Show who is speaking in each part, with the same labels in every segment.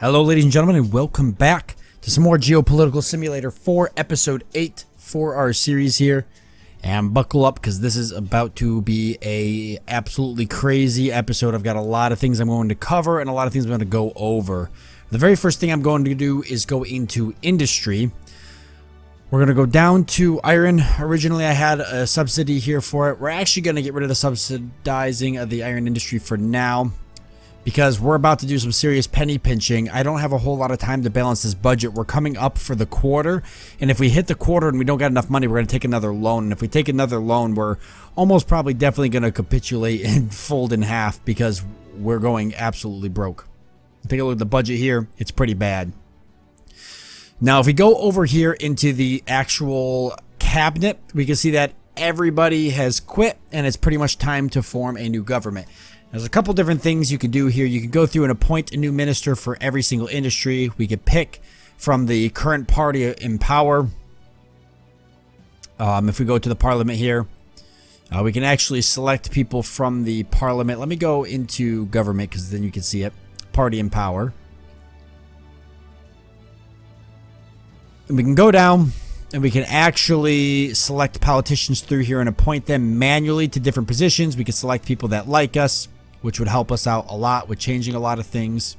Speaker 1: Hello ladies and gentlemen, and welcome back to some more Geopolitical Simulator 4 episode 8 for our series here. And buckle up because this is about to be a absolutely crazy episode. I've got a lot of things I'm going to cover and a lot of things I'm going to go over. The very first thing I'm going to do is go into industry. We're going to go down to iron. Originally I had a subsidy here for it. We're actually going to get rid of the subsidizing of the iron industry for now, because we're about to do some serious penny pinching. I don't have a whole lot of time to balance this budget. We're coming up for the quarter, and if we hit the quarter and we don't got enough money, we're going to take another loan. And if we take another loan, we're almost probably definitely going to capitulate and fold in half because we're going absolutely broke. Take a look at the budget here. It's pretty bad. Now, if we go over here into the actual cabinet, we can see that everybody has quit, and it's pretty much time to form a new government. There's a couple different things you can do here. You can go through and appoint a new minister for every single industry. We could pick from the current party in power. If we go to the parliament here, we can actually select people from the parliament. Let me go into government because then you can see it. Party in power. And we can go down and we can actually select politicians through here and appoint them manually to different positions. We can select people that like us, which would help us out a lot with changing a lot of things.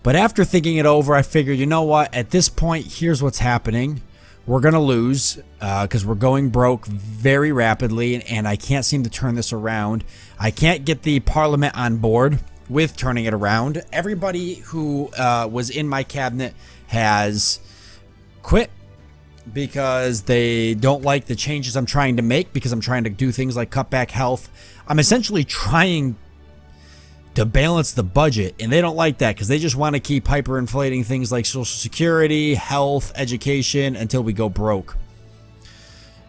Speaker 1: But after thinking it over, I figured, you know what? At this point, here's what's happening. We're going to lose because we're going broke very rapidly, and I can't seem to turn this around. I can't get the parliament on board with turning it around. Everybody who was in my cabinet has quit because they don't like the changes I'm trying to make, because I'm trying to do things like cut back health. I'm essentially trying to balance the budget, and they don't like that because they just want to keep hyperinflating things like Social Security, health, education until we go broke.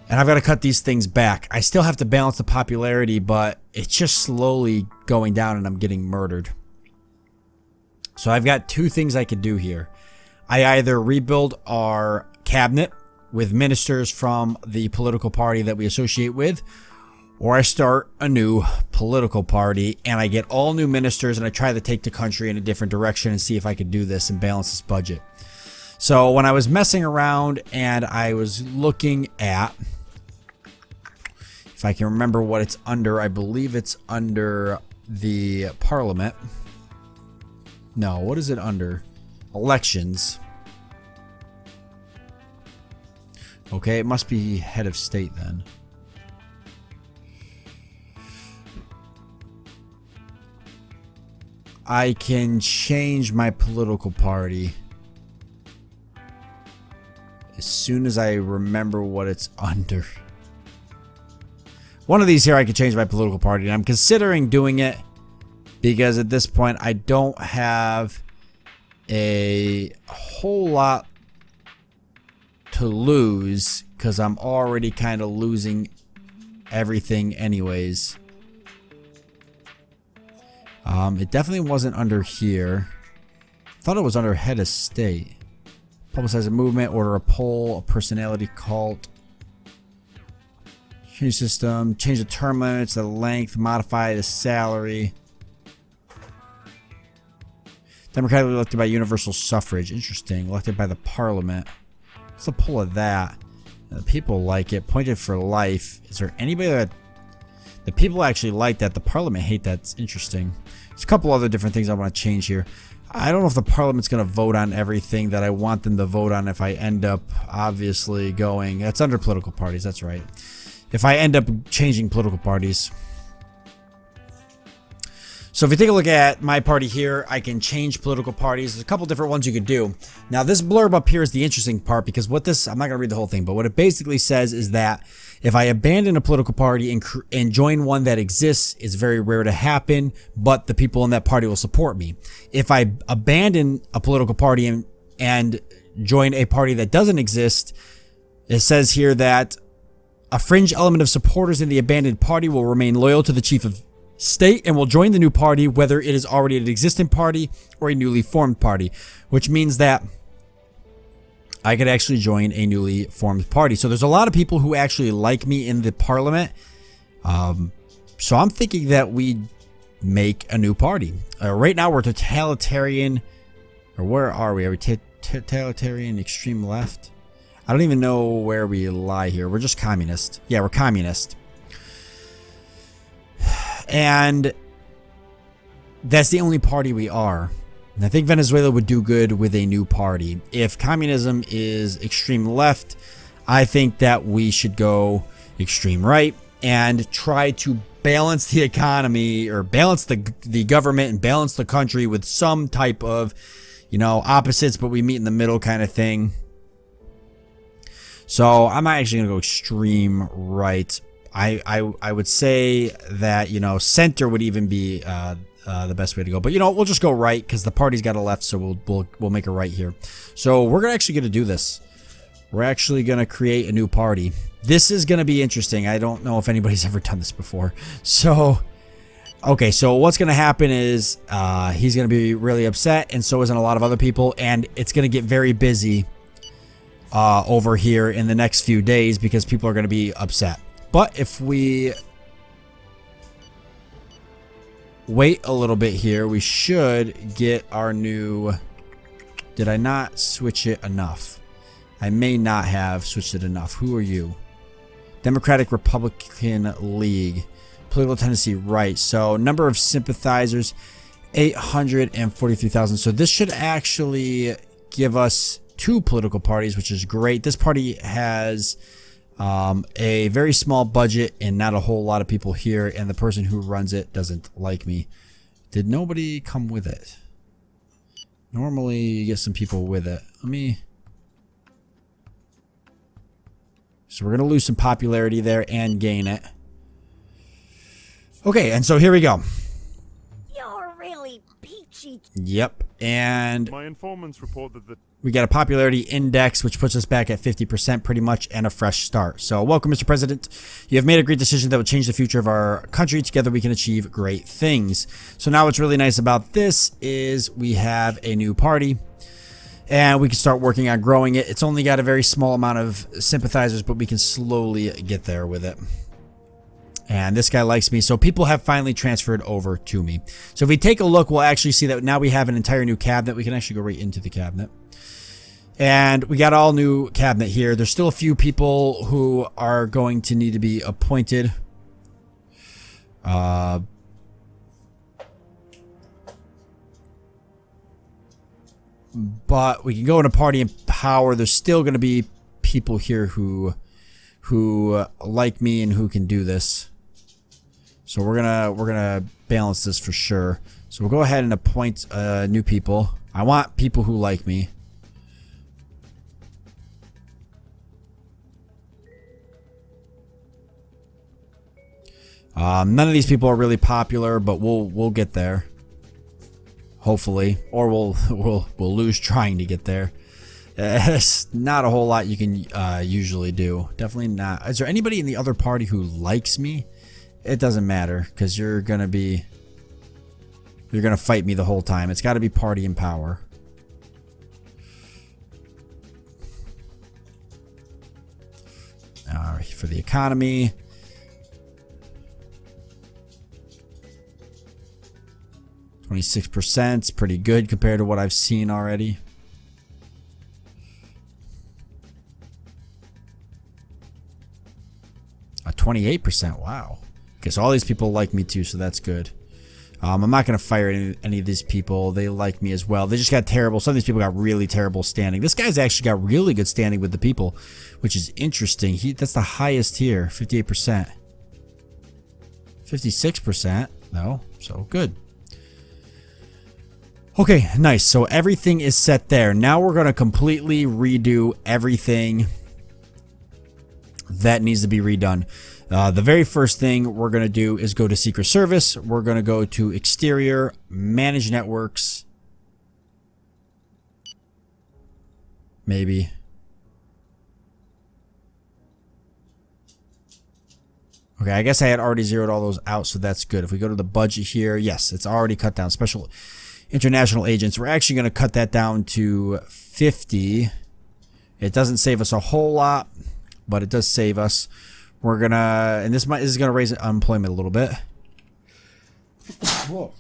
Speaker 1: And I've got to cut these things back. I still have to balance the popularity, but it's just slowly going down and I'm getting murdered. So I've got two things I could do here. I either rebuild our cabinet with ministers from the political party that we associate with, or I start a new political party and I get all new ministers and I try to take the country in a different direction and see if I could do this and balance this budget. So when I was messing around and I was looking at, if I can remember what it's under, I believe it's under the parliament. No, what is it under? Elections. Okay, it must be head of state then. I can change my political party as soon as I remember what it's under. One of these here I could change my political party, and I'm considering doing it because at this point I don't have a whole lot to lose because I'm already kind of losing everything anyways. It definitely wasn't under here. I thought it was under head of state. Publicize a movement, order a poll, a personality cult. Change system, change the term limits, the length, modify the salary. Democratically elected by universal suffrage. Interesting. Elected by the parliament. What's the pull of that? The people like it. Appointed for life. Is there anybody that... The people actually like that. The parliament hate that. It's interesting. There's a couple other different things I want to change here. I don't know if the parliament's going to vote on everything that I want them to vote on if I end up obviously going... That's under political parties. That's right. If I end up changing political parties. So if you take a look at my party here, I can change political parties. There's a couple different ones you could do. Now this blurb up here is the interesting part, because what this, I'm not going to read the whole thing, but what it basically says is that if I abandon a political party and join one that exists, it's very rare to happen, but the people in that party will support me. If I abandon a political party and join a party that doesn't exist, it says here that a fringe element of supporters in the abandoned party will remain loyal to the chief of state and will join the new party, whether it is already an existing party or a newly formed party, which means that I could actually join a newly formed party. So there's a lot of people who actually like me in the parliament. So I'm thinking that we make a new party. Right now we're totalitarian, or where are we? Are we totalitarian extreme left? I don't even know where we lie here. We're just communist. Yeah, we're communist. And that's the only party we are. And I think Venezuela would do good with a new party. If communism is extreme left, I think that we should go extreme right and try to balance the economy, or balance the government and balance the country with some type of, you know, opposites, but we meet in the middle kind of thing. So I'm actually going to go extreme right. I would say that, you know, center would even be the best way to go. But, you know, we'll just go right because the party's got a left, so we'll make a right here. So we're actually going to do this. We're actually going to create a new party. This is going to be interesting. I don't know if anybody's ever done this before. So, okay, so what's going to happen is he's going to be really upset, and so isn't a lot of other people, and it's going to get very busy over here in the next few days because people are going to be upset. But if we wait a little bit here, we should get our new... Did I not switch it enough? I may not have switched it enough. Who are you? Democratic Republican League. Political tendency right. So number of sympathizers, 843,000. So this should actually give us 2 political parties, which is great. This party has a very small budget and not a whole lot of people here, and the person who runs it doesn't like me. Did nobody come with it? Normally you get some people with it. Let me... So we're going to lose some popularity there and gain it. Okay, and so here we go.
Speaker 2: You're really peachy.
Speaker 1: Yep, and
Speaker 3: my informants report that
Speaker 1: we got a popularity index, which puts us back at 50% pretty much, and a fresh start. So welcome, Mr. President. You have made a great decision that will change the future of our country. Together we can achieve great things. So now what's really nice about this is we have a new party, and we can start working on growing it. It's only got a very small amount of sympathizers, but we can slowly get there with it. And this guy likes me, so people have finally transferred over to me. So if we take a look, we'll actually see that now we have an entire new cabinet. We can actually go right into the cabinet. And we got all new cabinet here. There's still a few people who are going to need to be appointed. But we can go into party and power. There's still going to be people here who like me and who can do this. So we're gonna balance this for sure. So we'll go ahead and appoint new people. I want people who like me. None of these people are really popular, but we'll get there. Hopefully, or we'll lose trying to get there. It's not a whole lot you can usually do. Definitely not. Is there anybody in the other party who likes me? It doesn't matter because you're gonna fight me the whole time. It's got to be party and power. For the economy. $26%, pretty good compared to what I've seen already. A 28%, wow. Okay, so all these people like me too, so that's good. I'm not going to fire any of these people. They like me as well. They just got terrible. Some of these people got really terrible standing. This guy's actually got really good standing with the people, which is interesting. That's the highest here, 58%. 56%, no, so good. Okay, nice. So everything is set there. Now we're going to completely redo everything that needs to be redone. The very first thing we're going to do is go to Secret Service. We're going to go to Exterior, Manage Networks. Maybe. Okay, I guess I had already zeroed all those out, so that's good. If we go to the budget here, yes, it's already cut down. Special international agents, we're actually going to cut that down to 50. It doesn't save us a whole lot, but it does save us. We're gonna, and this is gonna raise unemployment a little bit. Whoa.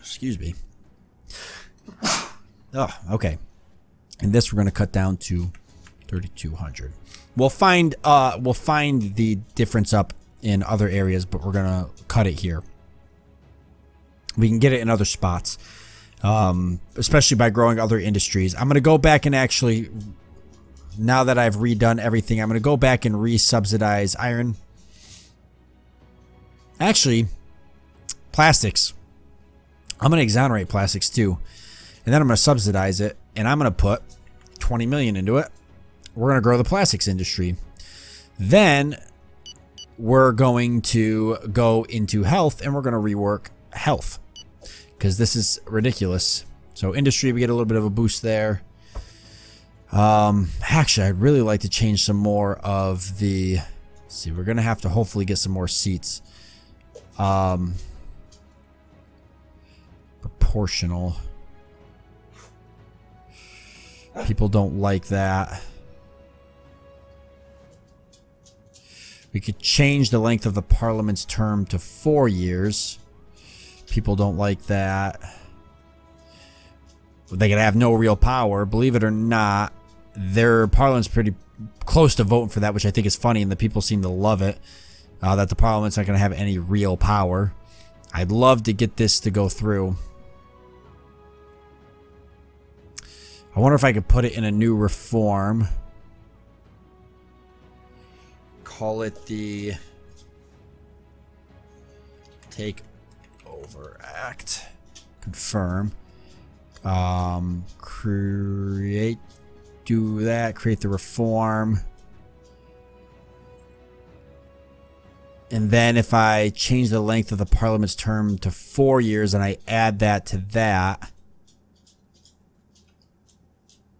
Speaker 1: Excuse me. Oh, okay. And this we're going to cut down to 3,200. We'll find the difference up in other areas, but we're going to cut it here. We can get it in other spots, especially by growing other industries. I'm going to go back and actually, now that I've redone everything, I'm going to go back and re-subsidize iron. Actually, plastics. I'm going to exonerate plastics too. And then I'm going to subsidize it. And I'm going to put 20 million into it. We're going to grow the plastics industry. Then we're going to go into health and we're going to rework health. Because this is ridiculous. So industry, we get a little bit of a boost there. Actually, I'd really like to change some more of the... Let's see, we're going to have to hopefully get some more seats. Proportional. People don't like that. We could change the length of the parliament's term to 4 years. People don't like that. They could have no real power. Believe it or not, their parliament's pretty close to voting for that, which I think is funny, and the people seem to love it. That the parliament's not going to have any real power. I'd love to get this to go through. I wonder if I could put it in a new reform. Call it the Takeover Act. Confirm. Create. Do that. Create the reform. And then if I change the length of the parliament's term to 4 years and I add that to that,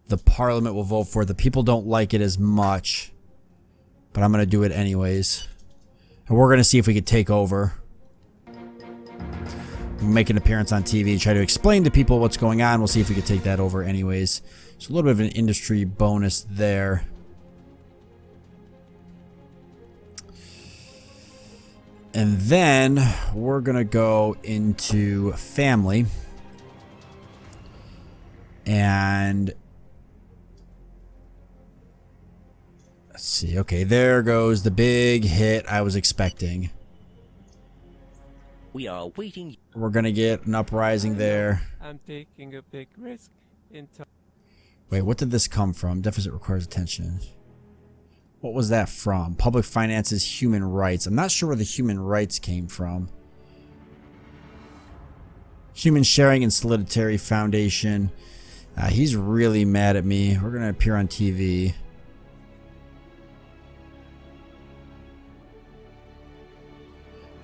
Speaker 1: the parliament will vote for it. The people don't like it as much, but I'm going to do it anyways. And we're going to see if we could take over. We'll make an appearance on TV, try to explain to people what's going on. We'll see if we could take that over anyways. So a little bit of an industry bonus there. And then we're going to go into family. And let's see. Okay, there goes the big hit I was expecting.
Speaker 3: We are waiting.
Speaker 1: We're going to get an uprising there.
Speaker 4: I'm taking a big risk in time.
Speaker 1: Wait, what did this come from? Deficit requires attention. What was that from? Public finances, human rights. I'm not sure where the human rights came from. Human sharing and solidarity foundation. He's really mad at me. We're going to appear on TV.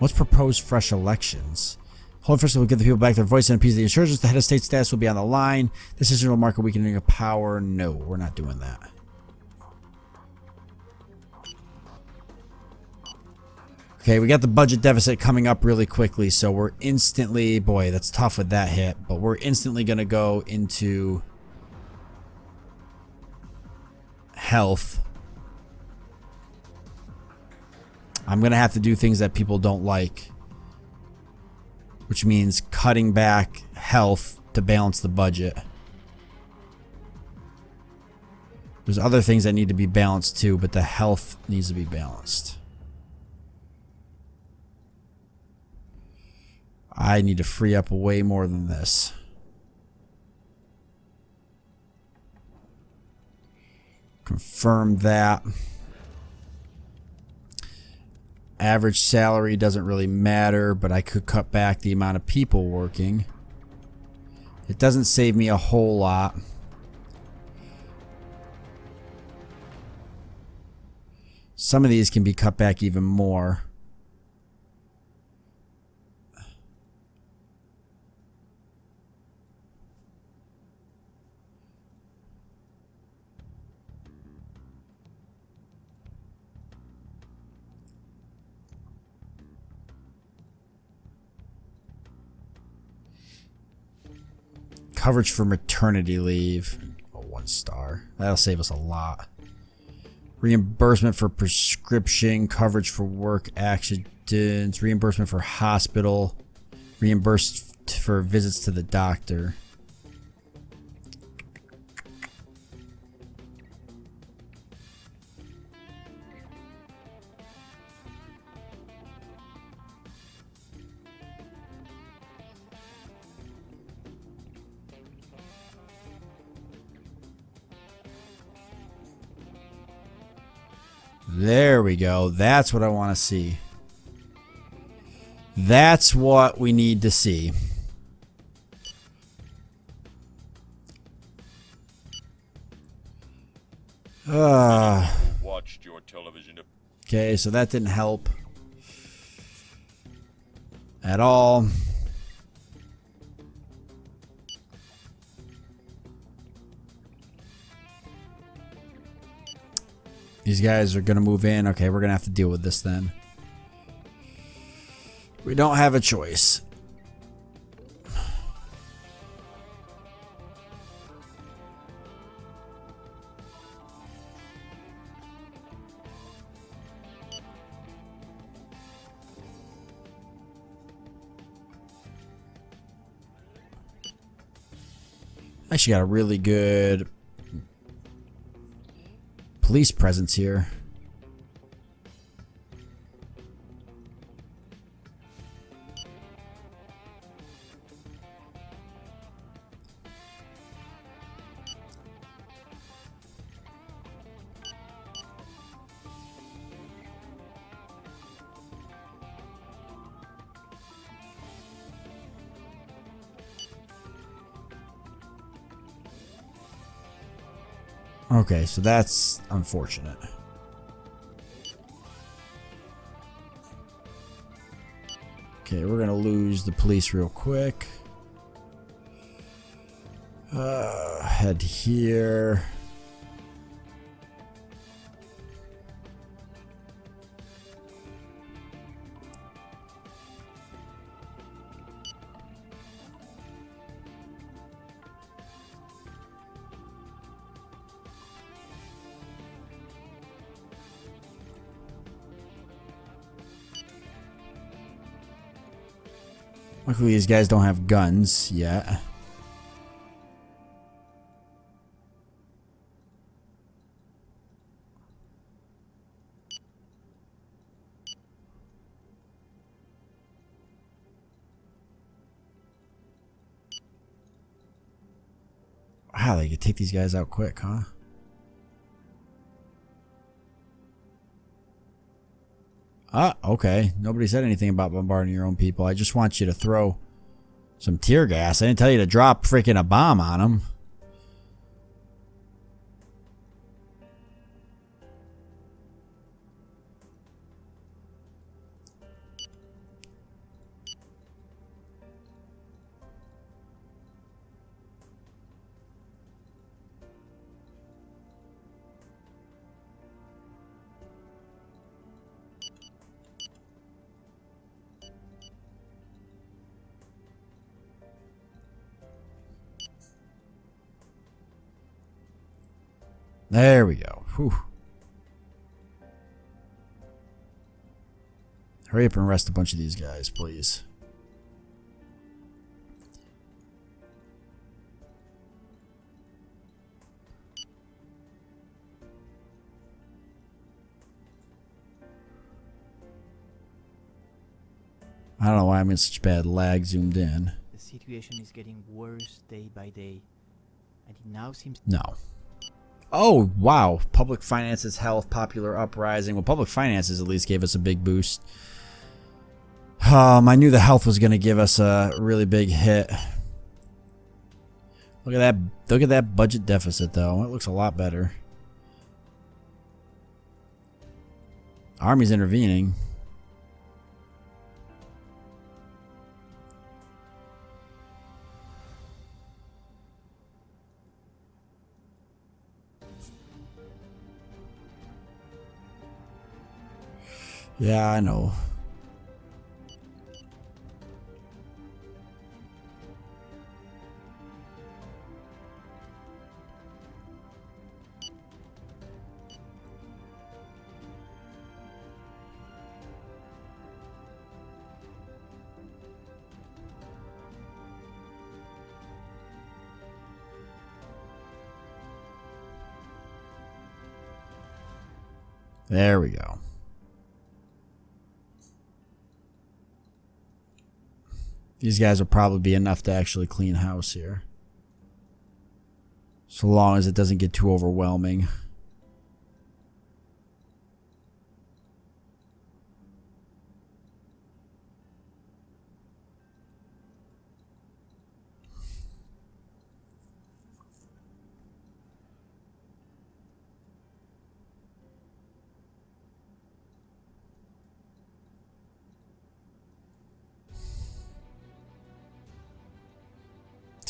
Speaker 1: Let's propose fresh elections. Hold first, we'll give the people back their voice and appease the insurgents. The head of state status will be on the line. This is a market weakening of power. No, we're not doing that. Okay, we got the budget deficit coming up really quickly, so we're instantly... Boy, that's tough with that hit, but we're instantly going to go into health. I'm going to have to do things that people don't like, which means cutting back health to balance the budget. There's other things that need to be balanced too, but the health needs to be balanced. I need to free up way more than this. Confirm that. Average salary doesn't really matter, but I could cut back the amount of people working. It doesn't save me a whole lot. Some of these can be cut back even more. Coverage for maternity leave. Oh, 1 star. That'll save us a lot. Reimbursement for prescription, coverage for work accidents, reimbursement for hospital, reimbursed for visits to the doctor. There we go. That's what I want to see. That's what we need to see.
Speaker 3: Watched your television.
Speaker 1: Okay, so that didn't help at all. These guys are going to move in. Okay, we're going to have to deal with this then. We don't have a choice. Actually got a really good police presence here. Okay, so that's unfortunate. Okay, we're gonna lose the police real quick. Head here. Luckily, these guys don't have guns yet. Wow, they could take these guys out quick, huh? Ah, okay. Nobody said anything about bombarding your own people. I just want you to throw some tear gas. I didn't tell you to drop freaking a bomb on them. There we go. Whew. Hurry up and arrest a bunch of these guys, please. I don't know why I'm in such bad lag zoomed in.
Speaker 5: The situation is getting worse day by day, and it now seems...
Speaker 1: No. Oh, wow. Public finances, health, popular uprising. Well, public finances at least gave us a big boost. I knew the health was going to give us a really big hit. Look at that. Look at that budget deficit, though. It looks a lot better. Army's intervening. Yeah, I know. There we go. These guys will probably be enough to actually clean house here. So long as it doesn't get too overwhelming.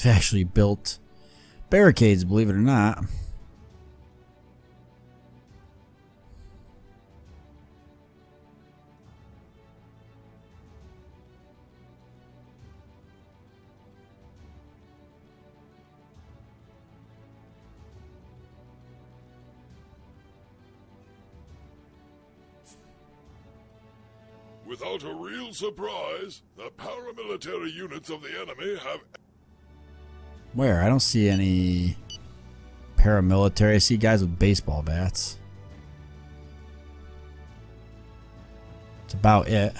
Speaker 1: They've actually built barricades, believe it or not.
Speaker 3: Without a real surprise, the paramilitary units of the enemy have...
Speaker 1: Where? I don't see any paramilitary. I see guys with baseball bats. That's about it.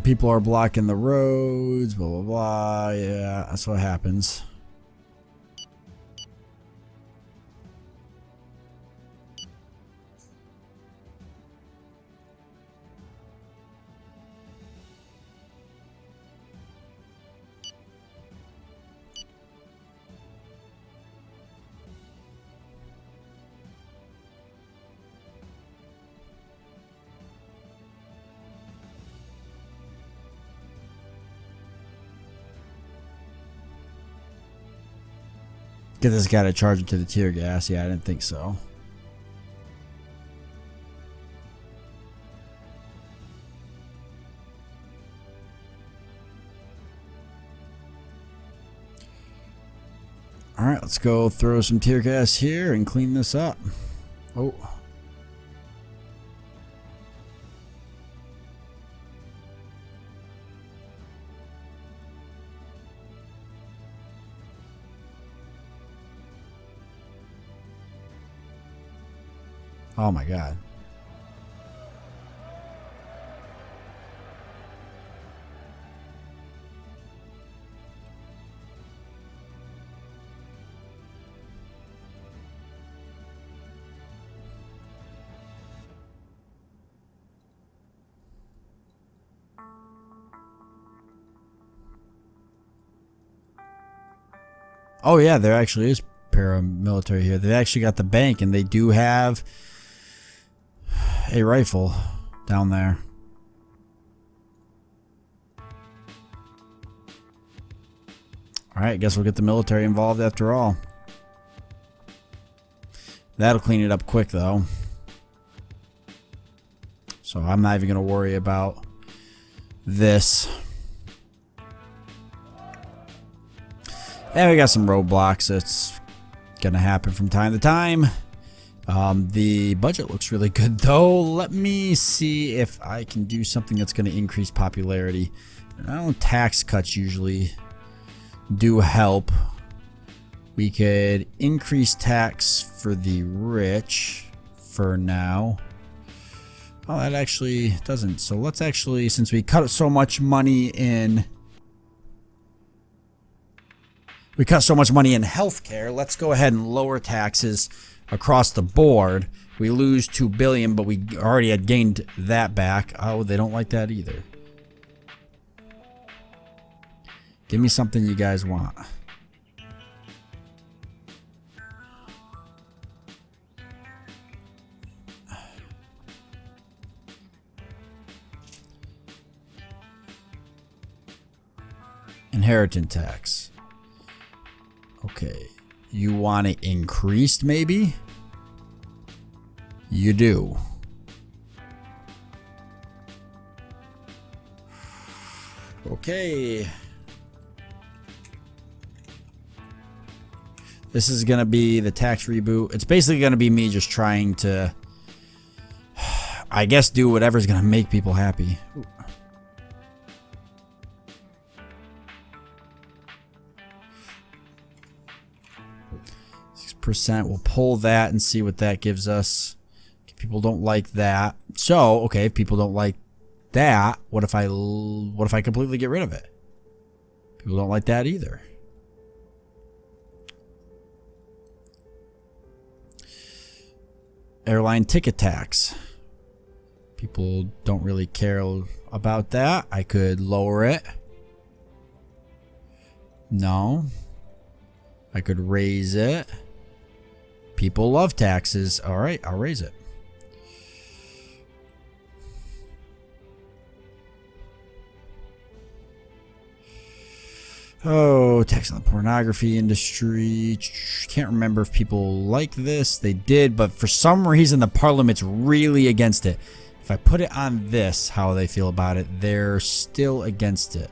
Speaker 1: People are blocking the roads, blah, blah, blah. Yeah, that's what happens. Get this guy to charge into the tear gas. Yeah, I didn't think so. Alright, let's go throw some tear gas here and clean this up. Oh. Oh my God. Oh yeah, there actually is paramilitary here. They actually got the bank, and they do have a rifle down there. Alright, guess we'll get the military involved after all. That'll clean it up quick though. So I'm not even going to worry about this. And we got some roadblocks. That's going to happen from time to time. The budget looks really good though. Let me see if I can do something that's going to increase popularity. I know tax cuts usually do help. We could increase tax for the rich for now. Oh, that actually doesn't. So let's actually, since we cut so much money in healthcare, let's go ahead and lower taxes across the board. We lose $2 billion, but we already had gained that back. Oh, they don't like that either. Give me something you guys want. Inheritance tax. Okay. You want it increased, maybe? You do. Okay. This is going to be the tax reboot. It's basically going to be me just trying to... I guess do whatever's gonna make people happy. Ooh. 6%. We'll pull that and see what that gives us. People don't like that. So, okay, if people don't like that, what if I completely get rid of it? People don't like that either. Airline ticket tax. People don't really care about that. I could lower it. No. I could raise it. People love taxes. All right, I'll raise it. Oh, tax on the pornography industry. Can't remember if people like this. They did, but for some reason the parliament's really against it. If I put it on this, how they feel about it, they're still against it.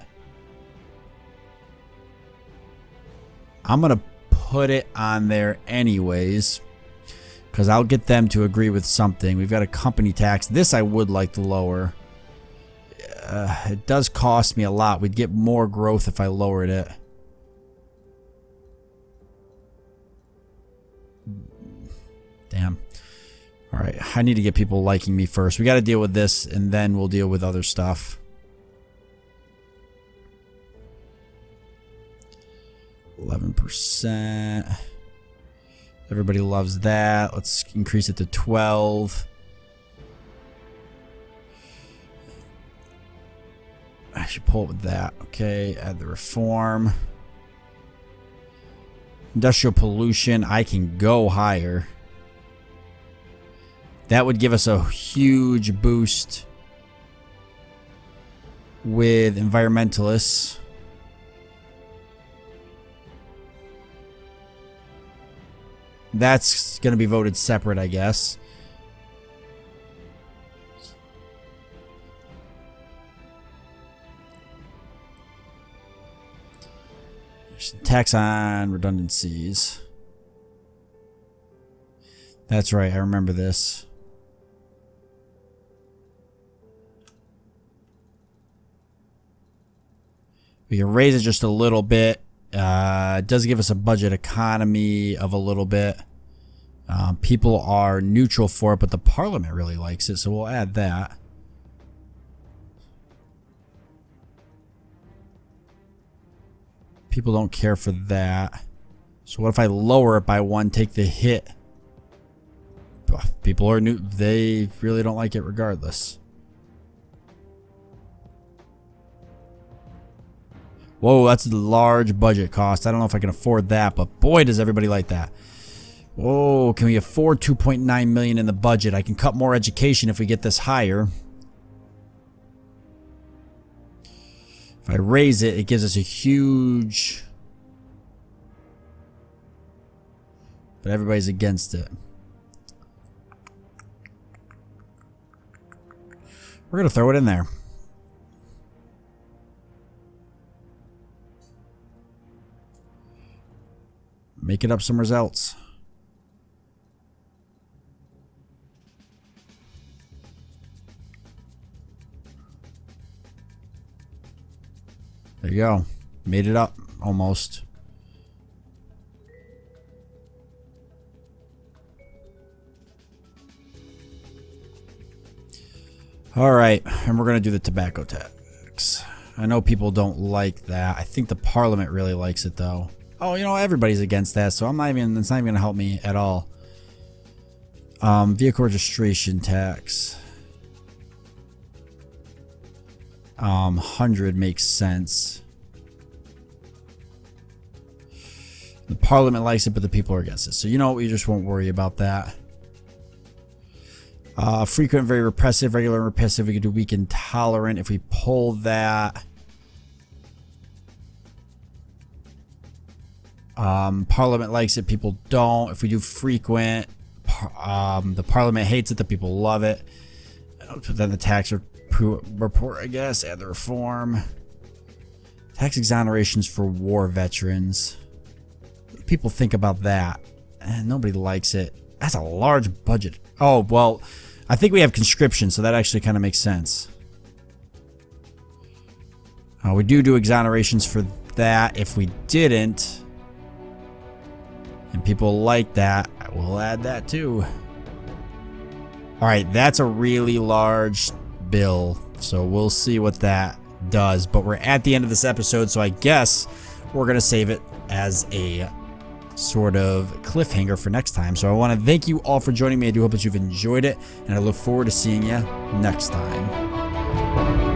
Speaker 1: I'm going to put it on there anyways, because I'll get them to agree with something. We've got a company tax. This I would like to lower. It does cost me a lot. We'd get more growth if I lowered it. Damn. All right, I need to get people liking me first. We got to deal with this, and then we'll deal with other stuff. 11%. Everybody loves that. Let's increase it to 12. I should pull it with that. Okay, add the reform. Industrial pollution, I can go higher. That would give us a huge boost with environmentalists. That's going to be voted separate, I guess. Tax on redundancies. That's right, I remember this. We can raise it just a little bit. It does give us a budget economy of a little bit. People are neutral for it, but the parliament really likes it, so we'll add that. People don't care for that. So what if I lower it by 1, take the hit? People are new. They really don't like it regardless. Whoa, that's a large budget cost. I don't know if I can afford that, but boy, does everybody like that. Whoa, can we afford 2.9 million in the budget? I can cut more education if we get this higher. If I raise it, it gives us a huge... But everybody's against it. We're going to throw it in there. Make it up somewhere else. There you go. Made it up, almost. Alright, and we're going to do the tobacco tax. I know people don't like that. I think the parliament really likes it, though. Oh, you know, everybody's against that, so it's not even going to help me at all. Vehicle registration tax. 100 makes sense. The parliament likes it, but the people are against it. So you know what? We just won't worry about that. Frequent, very repressive, regular, and repressive. We could do weak and tolerant. If we pull that, parliament likes it. People don't. If we do frequent, the parliament hates it. The people love it. Then the tax report, I guess. Add the reform. Tax exonerations for war veterans. What do people think about that? Nobody likes it. That's a large budget. Oh, well, I think we have conscription, so that actually kind of makes sense. We do exonerations for that. If we didn't, and people like that, we'll add that too. All right, that's a really large bill, so we'll see what that does. But we're at the end of this episode, so I guess we're gonna save it as a sort of cliffhanger for next time. So I want to thank you all for joining me. I do hope that you've enjoyed it, and I look forward to seeing you next time.